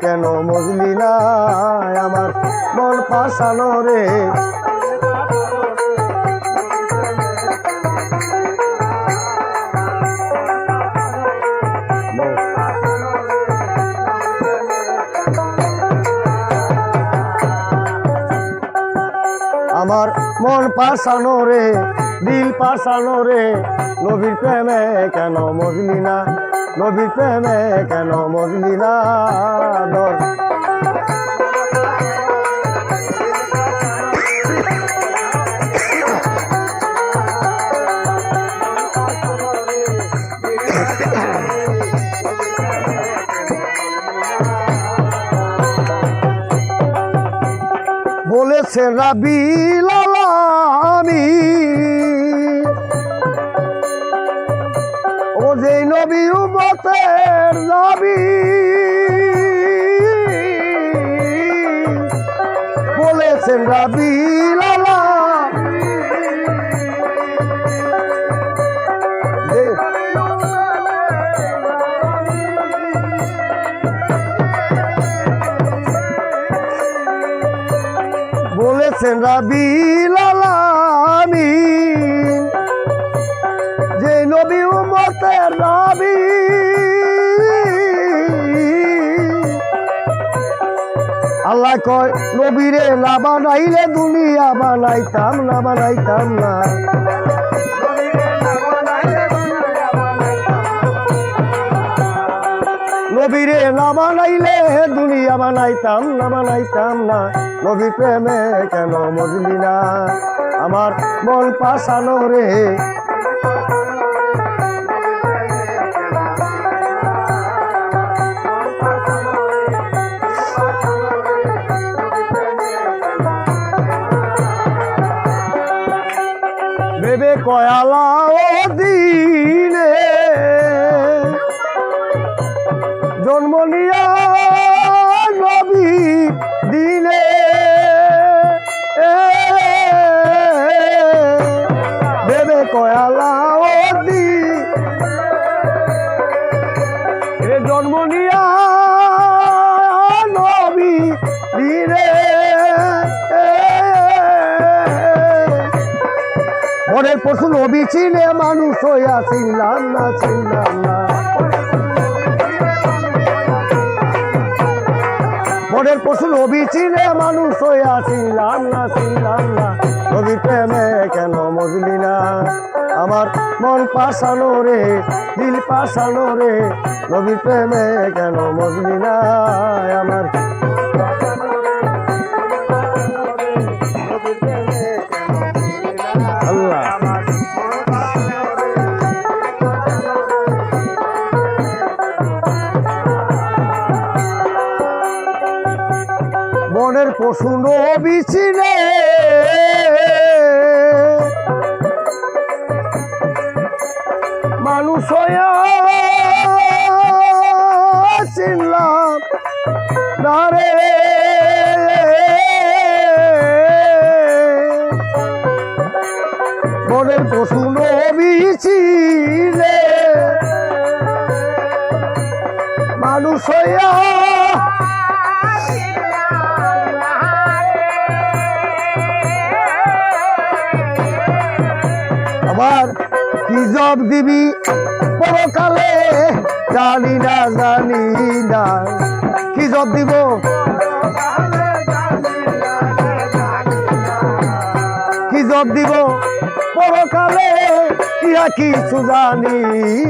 কেন বুঝলি না আমার মন পাশানো রে। আমার মন পাশানো রে, দিল পাশানো রে, নবীর প্রেমে কেন বুঝলি না, নবীর প্রেমে কেন বুঝলি না। বলেছে রাবিল আলামিন ও যে নবী উম্মতের নবী, বলেছেন রাবিল বলেছেন রাবিল আলামিন যে নবী উম্মতের নবী, আল্লাহ কয় নবীরে না বানাইলে দুনিয়া বানাইতাম না, বানাইতাম না। নবীরে না বানাইলে দুনিয়া বানাইতাম না, বানাইতাম না। নবী প্রেমে কেন বুঝলি না আমার মন পাশানো রে। ভেবে কয়ালা ও দিনে জন্ম নিয়া নবী দিনে, ভেবে কয়ালা ও দিনে জন্ম নিয়া নবী দিনে, মনের পশু নবী চিনে মানুষ হইয়া চিনলাম না, চিনলাম না। মনের পশু নবী চিনে মানুষ হইয়া চিনলাম না, চিনলাম না। নবী প্রেমে কেন বুঝলি না আমার মন পাশানো রে, দিল পাশানো রে। নবী প্রেমে কেন বুঝলি না আমার আল্লাহ। মনের পশু নবী চিনে মানুষ হইয়া চিনলাম না রে। মনের পশু নবী চিনে মানুষ হইয়া আবার কি জব দিবি পরকালে জানি না, জানি না। কি জব দিব কি জব দিব পরকালে ইহা কিছু জানি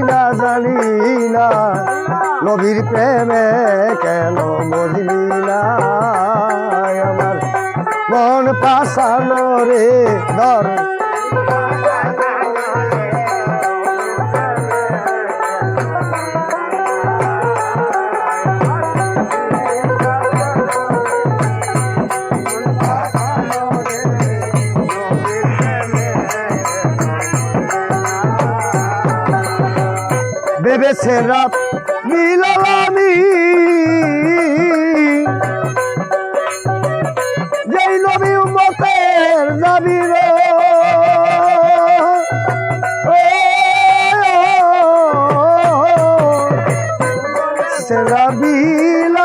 না, জানি না। নবীর প্রেমে কেন বুঝলি না আমার মন পাশানো রে। ধর ভেবেছে রাবিল আলামিন যেই নবী উম্মতের নবী রে, রাবিল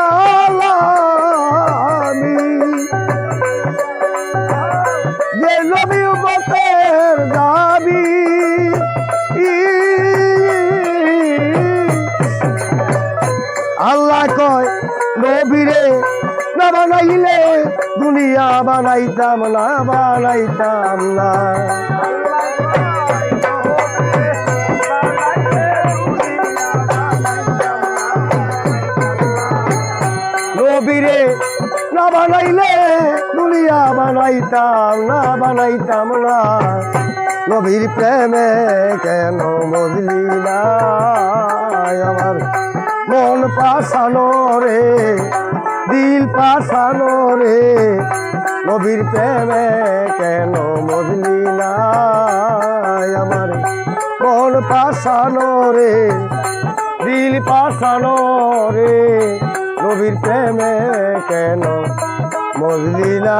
কয় নবীরে না বানাইলে দুনিয়া বানাইতাম না বানাইতাম না। নবীরে না বানাইলে দুনিয়া বানাইতাম না বানাইতাম না। নবীর প্রেমে কেন মজলি না আমার মন পাশানো রে দিল পাশানো রে। নবীর প্রেমে কেন মজলি না আমার মন পাশানো রে দিল পাশানো রে। নবীর প্রেমে কেন মজলি না।